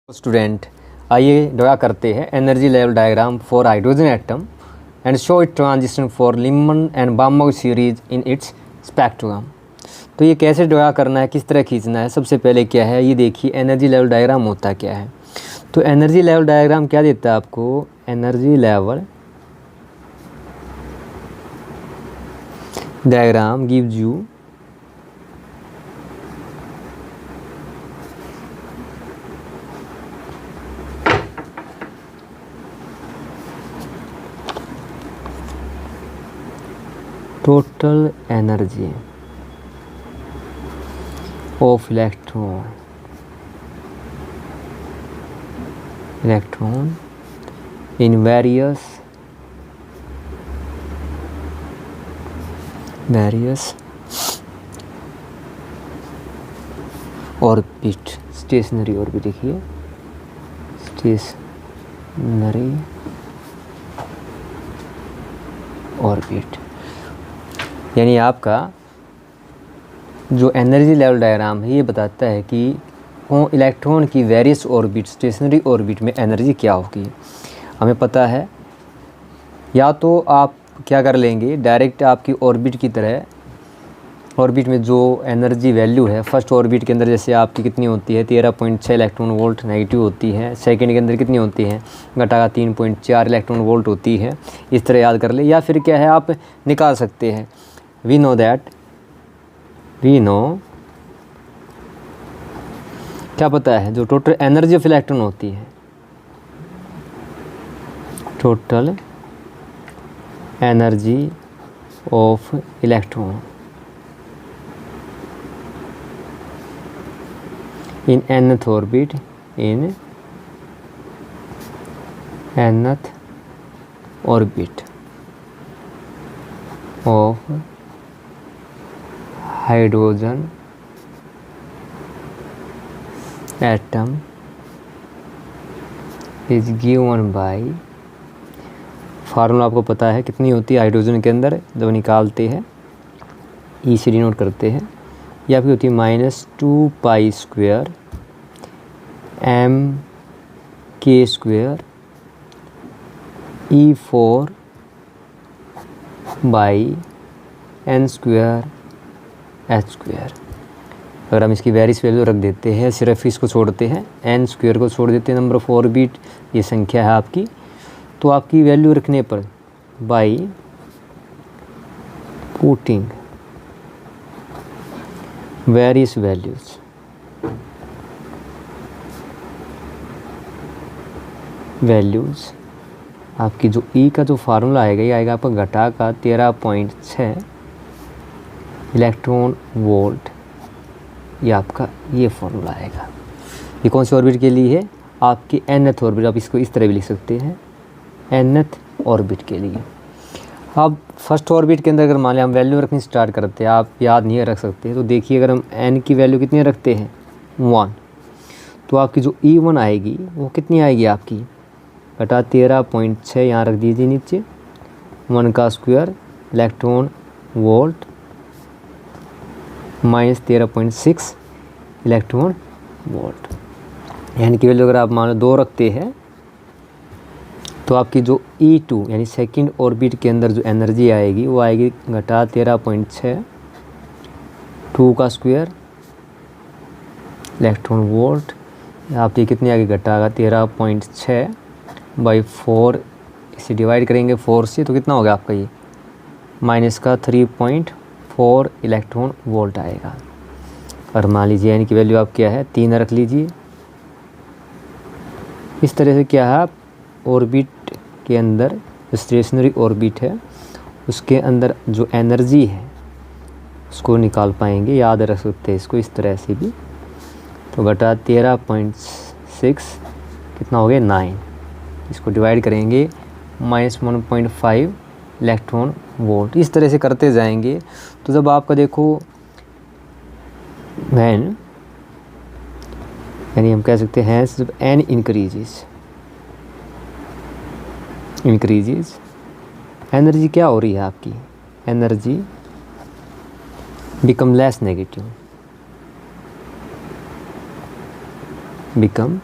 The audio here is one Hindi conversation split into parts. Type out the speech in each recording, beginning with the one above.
स्टूडेंट, आइए ड्रा करते हैं energy level diagram for hydrogen atom and show it transition for Lyman and Balmer series in its spectrum. तो ये कैसे ड्रा करना है, किस तरह खींचना है। सबसे पहले क्या है, ये देखिए एनर्जी लेवल डायग्राम होता क्या है। तो एनर्जी लेवल डायग्राम क्या देता है आपको, energy level diagram gives you total energy of electron in various orbit, stationary orbit देखिए, stationary orbit, यानी आपका जो एनर्जी लेवल डायग्राम है ये बताता है कि इलेक्ट्रॉन की वेरियस ऑर्बिट, स्टेशनरी ऑर्बिट में एनर्जी क्या होगी। हमें पता है, या तो आप क्या कर लेंगे, डायरेक्ट आपकी ऑर्बिट की तरह, ऑर्बिट में जो एनर्जी वैल्यू है फर्स्ट ऑर्बिट के अंदर जैसे आपकी कितनी होती है 13.6 इलेक्ट्रॉन वोल्ट नेगेटिव होती है, सेकंड के अंदर कितनी होती है घटा 3.4 इलेक्ट्रॉन वोल्ट होती है, इस तरह याद कर ले। या फिर क्या है, आप निकाल सकते हैं, we know क्या पता है, जो टोटल एनर्जी ऑफ इलेक्ट्रॉन होती है, total energy of electron in nth orbit of hydrogen atom is given by, formula आपको पता है कितनी होती है हाइड्रोजन के अंदर जब निकालते हैं, ई से डिनोट करते हैं, ये आपकी होती है -2π² mk² E4/n² h²। अगर हम इसकी वेरियस वैल्यू रख देते हैं, सिर्फ इसको छोड़ते हैं, n² को छोड़ देते हैं, नंबर ऑफ ऑर्बिट ये संख्या है आपकी, तो आपकी वैल्यू रखने पर बाई पुटिंग वेरियस वैल्यूज़ आपकी जो ई का जो फार्मूला आएगा ये आएगा आपका घटा का 13.6 इलेक्ट्रॉन वोल्ट, ये आपका ये फार्मूला आएगा। ये कौन सी ऑर्बिट के लिए है, आपकी nth ऑर्बिट, आप इसको इस तरह भी लिख सकते हैं, nth ऑर्बिट के लिए। अब फर्स्ट ऑर्बिट के अंदर अगर मान लिया हम वैल्यू रखनी स्टार्ट करते हैं, आप याद नहीं रख सकते, तो देखिए अगर हम n की वैल्यू कितनी रखते हैं 1, तो आपकी जो E1 आएगी वो कितनी आएगी आपकी घटा 13.6, यहाँ रख दीजिए नीचे, 1² इलेक्ट्रॉन वोल्ट -13.6 इलेक्ट्रॉन वोल्ट, यानी कि वैल्यू अगर आप मान लो 2 रखते हैं तो आपकी जो E2 यानी सेकंड ऑर्बिट के अंदर जो एनर्जी आएगी वो आएगी घटा 13.6 2² इलेक्ट्रॉन वोल्ट, आपकी कितनी आएगी घटा 13.6/4, इसे डिवाइड करेंगे 4 से तो कितना होगा आपका ये -3.4 इलेक्ट्रॉन वोल्ट आएगा। और मान लीजिए यानी कि वैल्यू आप क्या है 3 रख लीजिए। इस तरह से क्या है, आप ऑर्बिट के अंदर जो स्टेशनरी ऑर्बिट है उसके अंदर जो एनर्जी है उसको निकाल पाएंगे, याद रख सकते हैं इसको इस तरह से भी। तो घटा 13.6 कितना हो गया 9, इसको डिवाइड करेंगे -1.5 इलेक्ट्रॉन वोल्ट, इस तरह से करते जाएंगे। तो जब आपका देखो वैन, यानी हम कह सकते हैं जब n इंक्रीजेज एनर्जी क्या हो रही है आपकी, energy become less negative, become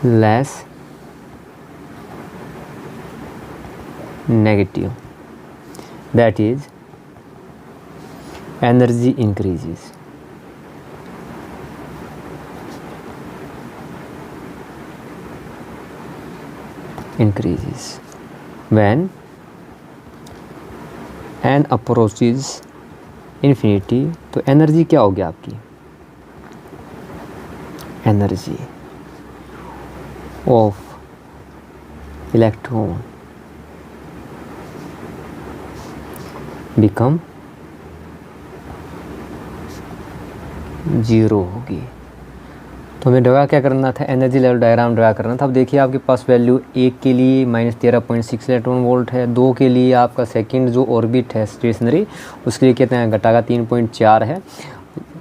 less negative, that is energy increases. When n approaches infinity, तो एनर्जी क्या होगी आपकी, एनर्जी ऑफ इलेक्ट्रॉन बिकम 0 होगी। तो हमें ड्रा क्या करना था, एनर्जी लेवल डायग्राम ड्रा करना था। अब देखिए आपके पास वैल्यू 1 के लिए -13.6 इलेक्ट्रॉन वोल्ट है, 2 के लिए आपका सेकंड जो ऑर्बिट है स्टेशनरी उसके लिए कहते हैं घटा का 3.4 है।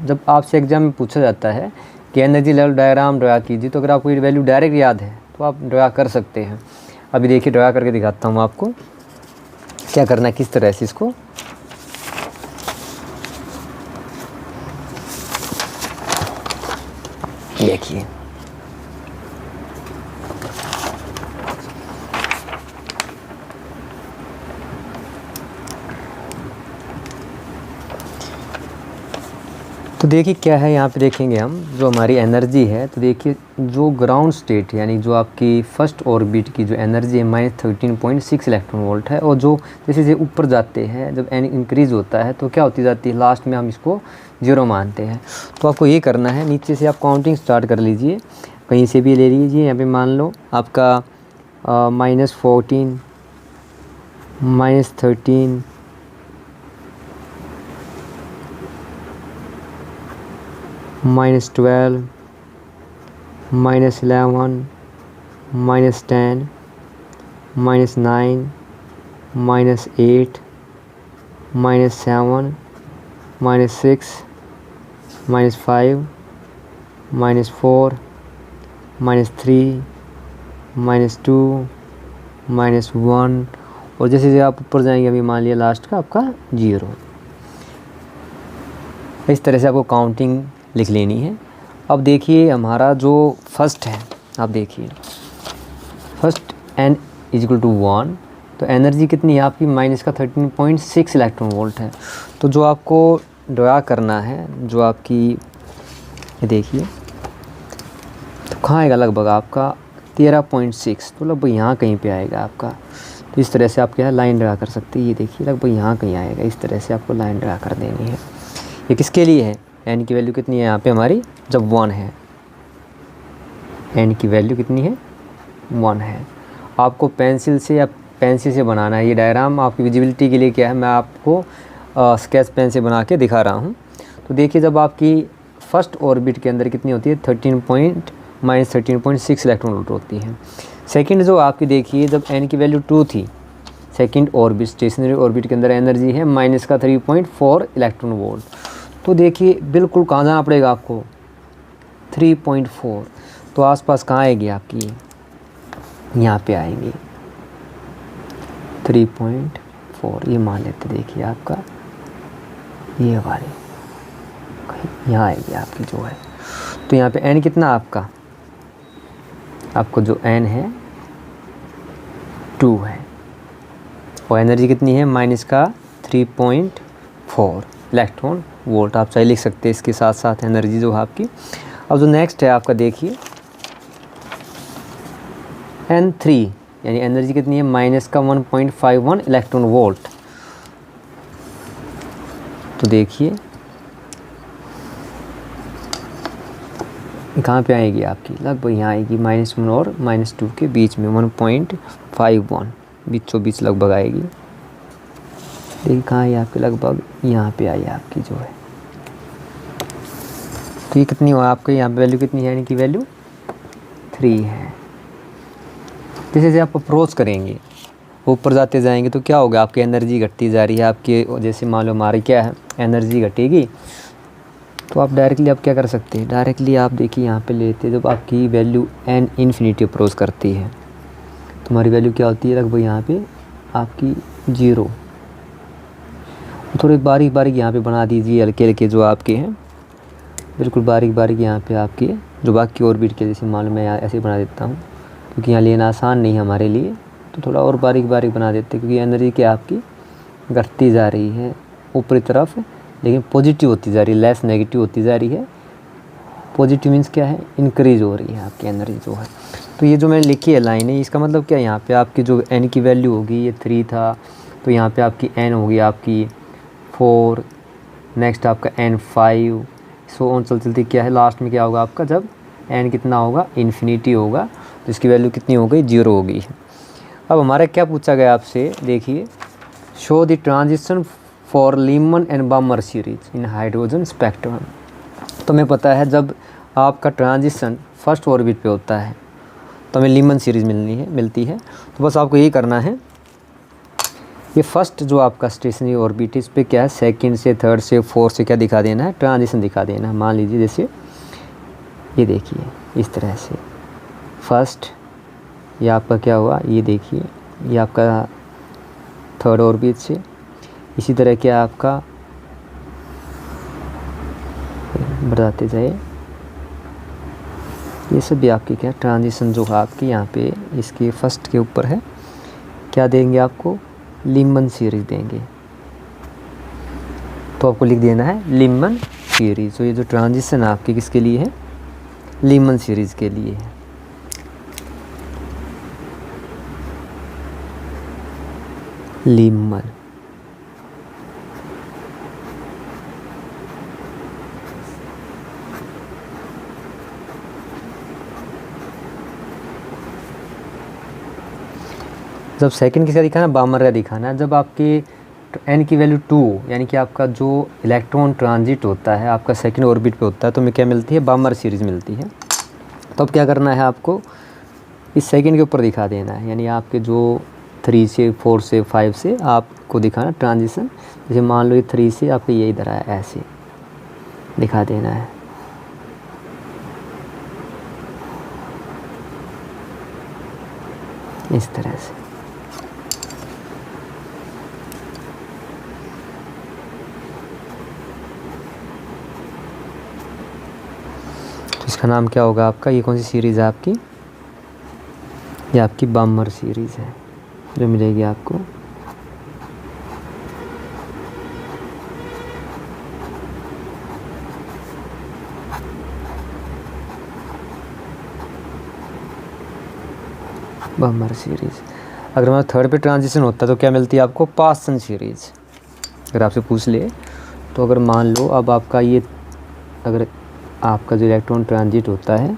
जब आपसे एग्जाम में पूछा जाता है कि एनर्जी लेवल डायग्राम ड्रा कीजिए, तो अगर आपको ये वैल्यू डायरेक्ट याद है तो आप ड्रा कर सकते हैं। अभी देखिए ड्रा करके दिखाता हूँ आपको क्या करना है, किस तरह से इसको। देखिए तो देखिए क्या है यहाँ पे, देखेंगे हम जो हमारी एनर्जी है। तो देखिए जो ग्राउंड स्टेट यानी जो आपकी फर्स्ट ऑर्बिट की जो एनर्जी है -13.6 इलेक्ट्रॉन वोल्ट है, और जो जैसे जैसे ऊपर जाते हैं जब एन इंक्रीज़ होता है तो क्या होती जाती है, लास्ट में हम इसको 0 मानते हैं। तो आपको ये करना है, नीचे से आप काउंटिंग स्टार्ट कर लीजिए, कहीं से भी ले लीजिए। यहाँ पे मान लो आपका -14 -13 -12 -11 -10 -9 -8 -7 -6 -5 -4 -3 -2 -1, और जैसे जैसे आप ऊपर जाएंगे अभी मान लिया लास्ट का आपका 0। इस तरह से आपको काउंटिंग लिख लेनी है। अब देखिए हमारा जो फर्स्ट है, आप देखिए फर्स्ट n = 1, तो एनर्जी कितनी है आपकी -13.6 इलेक्ट्रॉन वोल्ट है। तो जो आपको ड्रा करना है, जो आपकी ये देखिए तो कहाँ आएगा, लगभग आपका 13.6, तो लगभग यहाँ कहीं पे आएगा आपका। तो इस तरह से आप क्या है लाइन ड्रा कर सकते हैं। ये देखिए लगभग यहाँ कहीं आएगा, इस तरह से आपको लाइन ड्रा कर देनी है। ये किसके लिए है, n की वैल्यू कितनी है यहाँ पे हमारी, जब 1 है, n की वैल्यू कितनी है 1 है। आपको पेंसिल से बनाना है ये डायग्राम। आपकी विजिबिलिटी के लिए क्या है, मैं आपको स्केच पेन से बना के दिखा रहा हूँ। तो देखिए जब आपकी फर्स्ट ऑर्बिट के अंदर कितनी होती है, -13.6 इलेक्ट्रॉन वोल्ट होती है। सेकंड जो आपकी देखिए जब n की वैल्यू 2 थी, सेकंड ऑर्बिट स्टेशनरी ऑर्बिट के अंदर एनर्जी है -3.4 इलेक्ट्रॉन वोल्ट। तो देखिए बिल्कुल कहाँ जाना पड़ेगा आपको, 3.4, तो आसपास कहाँ आएगी आपकी, यहाँ पे आएंगी 3.4, ये मान लेते। देखिए आपका ये वाली यहाँ आएगी आपकी जो है। तो यहाँ पे n कितना आपका, आपको जो n है 2 है, और एनर्जी कितनी है -3.4 इलेक्ट्रॉन वोल्ट। आप चाहे लिख सकते हैं इसके साथ साथ एनर्जी जो है आपकी। अब जो नेक्स्ट है आपका देखिए n3, यानी एनर्जी कितनी है -1.51 इलेक्ट्रॉन वोल्ट। तो देखिए कहाँ पे आएगी आपकी, लगभग यहाँ आएगी -1 और -2 के बीच में 1.51, बीचों बीच लगभग आएगी। देखिए कहाँ है आपके, लगभग यहाँ पे आई आपकी जो है। तो ये कितनी हो आपके, यहाँ पे वैल्यू कितनी है, यानी कि वैल्यू 3 है। जैसे जैसे आप अप्रोच करेंगे ऊपर जाते जाएंगे तो क्या होगा, आपकी एनर्जी घटती जा रही है। आपके जैसे मान लो हमारी क्या है एनर्जी घटेगी, तो आप डायरेक्टली आप क्या कर सकते हैं, डायरेक्टली आप देखिए यहाँ पे लेते हैं। जब आपकी वैल्यू n इन्फिनिटी अप्रोच करती है तो हमारी वैल्यू क्या होती है, लगभग यहाँ पे आपकी 0। थोड़े बारीक बारीक यहाँ पे बना दीजिए हल्के हल्के जो आपके हैं। बिल्कुल बारीक बारीक यहाँ पे आपकी जो बाकी ऑर्बिट के जैसे मालूम मैं यहाँ ऐसे बना देता हूँ, क्योंकि यहाँ लेना आसान नहीं है हमारे लिए, तो थोड़ा और बारीक बारीक बना देते हैं, क्योंकि एनर्जी क्या आपकी घटती जा रही है ऊपरी तरफ, लेकिन पॉजिटिव होती जा रही है, लेस नेगेटिव होती जा रही है। पॉजिटिव मीन्स क्या है, इंक्रीज हो रही है आपकी एनर्जी जो है। तो ये जो मैंने लिखी है लाइन है, इसका मतलब क्या है, यहाँ पे आपकी जो एन की वैल्यू होगी ये 3 था, तो यहाँ पे आपकी एन होगी आपकी 4, नेक्स्ट आपका एन 5, सो ऑन चलती क्या है, लास्ट में क्या होगा आपका, जब एन कितना होगा, इन्फिनिटी होगा, तो इसकी वैल्यू कितनी हो गई, 0 हो गई। अब हमारा क्या पूछा गया आपसे, देखिए, show the transition for Lyman and बामर series in hydrogen spectrum. तो हमें पता है जब आपका ट्रांजिशन फर्स्ट ऑर्बिट पे होता है तो हमें लीमन सीरीज़ मिलती है। तो बस आपको यही करना है, ये फर्स्ट जो आपका स्टेशनरी ऑर्बिट है इस पर क्या है, सेकंड से, थर्ड से, फोर्थ से क्या दिखा देना है, ट्रांजिशन दिखा देना है। मान लीजिए जैसे ये देखिए इस तरह से फर्स्ट, ये आपका क्या हुआ, ये देखिए ये आपका थर्ड ऑर्बिट से, इसी तरह क्या आपका बढ़ाते जाए, ये सब भी आपकी क्या ट्रांजिशन जो है आपकी यहाँ पे इसके फर्स्ट के ऊपर है, क्या देंगे आपको, लीमन सीरीज देंगे। तो आपको लिख देना है लीमन सीरीज। तो ये जो ट्रांजिशन आपकी किसके लिए है, लीमन सीरीज के लिए है। लीमन जब सेकंड किसका दिखाना, बामर का दिखाना है। जब आपके एन की वैल्यू 2 यानी कि आपका जो इलेक्ट्रॉन ट्रांजिट होता है आपका सेकंड ऑर्बिट पे होता है, तो हमें क्या मिलती है, बामर सीरीज़ मिलती है। तो अब क्या करना है आपको, इस सेकंड के ऊपर दिखा देना है, यानी आपके जो 3 से 4 से 5 से आपको दिखाना ट्रांजिशन। जैसे मान लो ये 3 से आपको ये इधर आया, ऐसे दिखा देना है। इस तरह से इसका नाम क्या होगा आपका, ये कौन सी सीरीज़ है आपकी, ये आपकी बामर सीरीज़ है जो मिलेगी आपको। बामर सीरीज़। अगर हमारा थर्ड पे ट्रांजिशन होता है तो क्या मिलती है आपको, पासन सीरीज़। अगर आपसे पूछ ले तो अगर मान लो अब आपका ये, अगर आपका जो इलेक्ट्रॉन ट्रांजिट होता है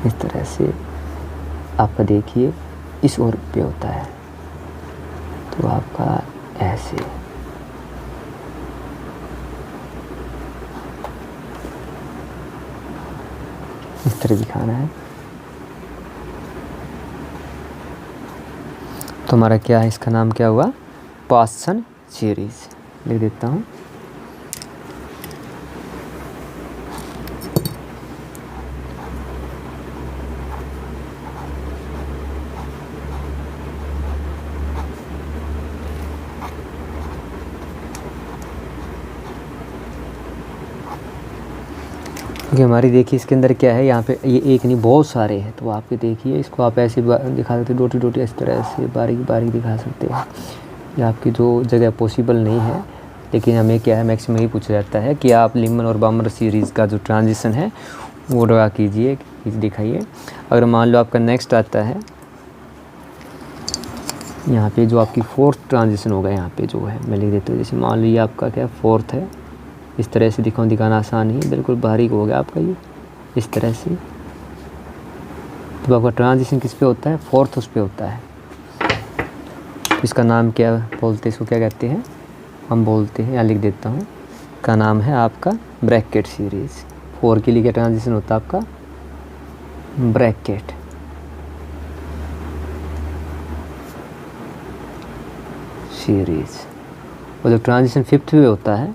इस तरह से, आपका देखिए इस ओर पे होता है, तो आपका ऐसे इस तरह दिखाना है। तो हमारा क्या है, इसका नाम क्या हुआ, पासन सीरीज़। लिख देता हूँ। क्योंकि हमारी देखिए इसके अंदर क्या है, यहाँ पे ये एक नहीं बहुत सारे हैं, तो आपके देखिए इसको आप ऐसे दिखा सकते, डोटी डोटी इस तरह से बारीक बारीक दिखा सकते हैं। ये आपकी जो जगह पॉसिबल नहीं है, लेकिन हमें क्या है मैक्सिमम यही पूछा जाता है कि आप लीमन और बामर सीरीज़ का जो ट्रांजिशन है वो ड्रा कीजिए, दिखाइए। अगर मान लो आपका नेक्स्ट आता है यहाँ पे जो आपकी फोर्थ ट्रांजिशन होगा, यहाँ पे जो है मैं लिख देता हूँ। जैसे मान लीजिए आपका क्या फोर्थ है, इस तरह से दिखाना आसान ही है, बिल्कुल बारीक हो गया आपका ये इस तरह से। तो आपका ट्रांजिशन किस पे होता है, फोर्थ उस पे होता है। तो इसका नाम क्या बोलते हैं, इसको क्या कहते हैं, हम बोलते हैं, यहाँ लिख देता हूँ, का नाम है आपका ब्रैकेट सीरीज़। 4 के लिए क्या ट्रांजिशन होता है आपका, ब्रैकेट सीरीज़। और जब ट्रांजिशन 5th पे होता है,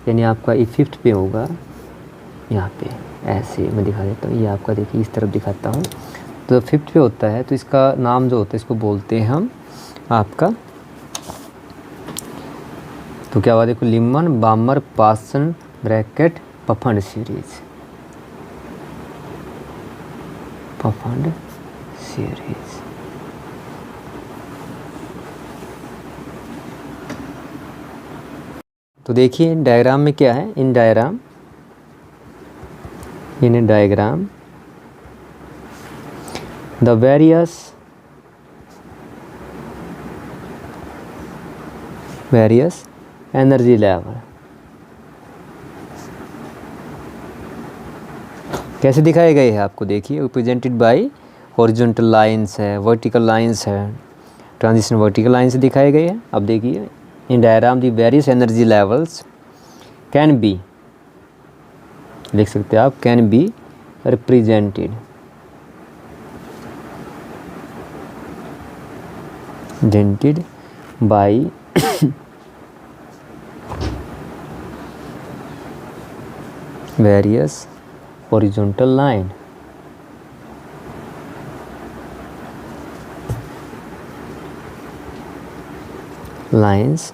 यानी आपका ये 5th पे होगा, यहाँ पे ऐसे मैं दिखा देता हूँ, ये आपका देखिए इस तरफ दिखाता हूँ। तो 5th पे होता है तो इसका नाम जो होता है इसको बोलते हैं हम आपका, तो क्या हुआ देखो, लिमन बामर पासन ब्रैकेट पफंड सीरीज, पफंड सीरीज। तो देखिए डायग्राम में क्या है, in diagram the various energy level कैसे दिखाए गए हैं आपको, देखिए रिप्रेजेंटेड बाय हॉरिजॉन्टल लाइंस है, वर्टिकल लाइंस है, ट्रांजिशन वर्टिकल लाइन से दिखाए गए हैं। अब देखिए in diagram the various energy levels can be, लिख सकते हैं आप, can be represented by various horizontal line, lines,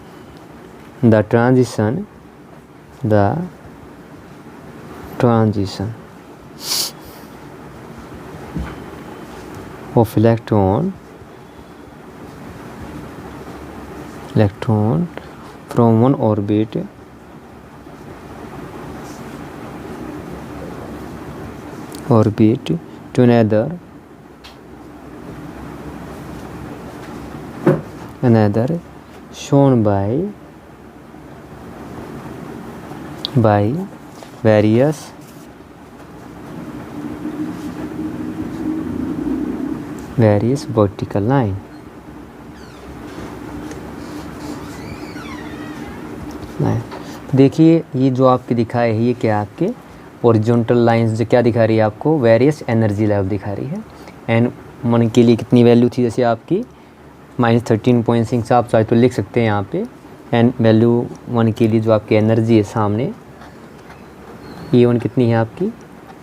the transition of electron from one orbit to another shown by various vertical line। देखिए ये जो आपके दिखाए है ये क्या आपके हॉरिजॉन्टल लाइंस जो क्या दिखा रही है आपको, वेरियस एनर्जी लेवल दिखा रही है। n1 के लिए कितनी वैल्यू थी, जैसे आपकी -13.6 आप चाहे तो लिख सकते हैं यहाँ पे। n वैल्यू 1 के लिए जो आपकी एनर्जी है सामने E1 कितनी है आपकी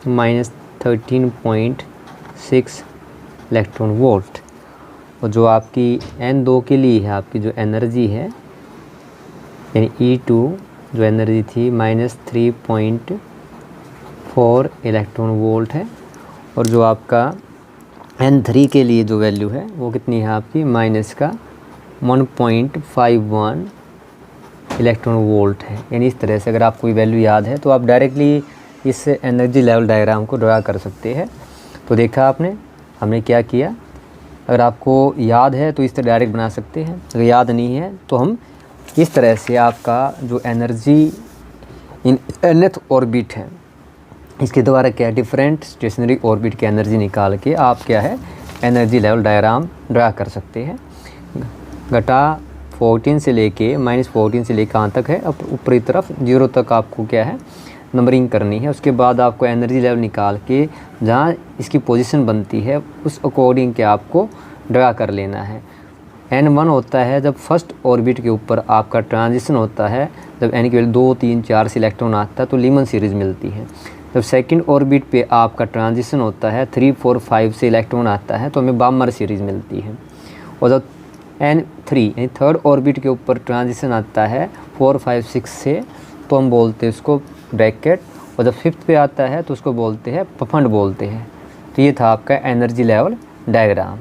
-13.6 इलेक्ट्रॉन वोल्ट, और जो आपकी n2 के लिए है आपकी जो एनर्जी है यानी E2 जो एनर्जी थी -3.4 इलेक्ट्रॉन वोल्ट है, और जो आपका n3 के लिए जो वैल्यू है वो कितनी है आपकी -1.51 इलेक्ट्रॉन वोल्ट है। यानी इस तरह से अगर आपको कोई वैल्यू याद है तो आप डायरेक्टली इस एनर्जी लेवल डायग्राम को ड्रा कर सकते हैं। तो देखा आपने हमने क्या किया, अगर आपको याद है तो इस तरह डायरेक्ट बना सकते हैं, अगर याद नहीं है तो हम इस तरह से आपका जो एनर्जी इन nth ऑर्बिट है इसके द्वारा क्या डिफरेंट स्टेशनरी ऑर्बिट की एनर्जी निकाल के आप क्या है एनर्जी लेवल डायग्राम ड्रा कर सकते हैं। घटा 14 से लेके -14 से लेकर कहाँ तक है, अब ऊपरी तरफ 0 तक आपको क्या है नंबरिंग करनी है। उसके बाद आपको एनर्जी लेवल निकाल के जहाँ इसकी पोजीशन बनती है उस अकॉर्डिंग के आपको ड्रा कर लेना है। n1 होता है जब फर्स्ट ऑर्बिट के ऊपर आपका ट्रांजिशन होता है, जब n की वैल्यू 2, 3, 4 से इलेक्ट्रॉन आता है तो लीमन सीरीज मिलती है। जब सेकंड ऑर्बिट पे आपका ट्रांजिशन होता है 3, 4, 5 से इलेक्ट्रॉन आता है तो हमें बामर सीरीज मिलती है। और जब n3 यानी थर्ड ऑर्बिट के ऊपर ट्रांजिशन आता है 4, 5, 6 से तो हम बोलते हैं उसको ब्रैकेट, और जब फिफ्थ पे आता है तो उसको बोलते हैं पफंड बोलते हैं। तो ये था आपका एनर्जी लेवल डायग्राम।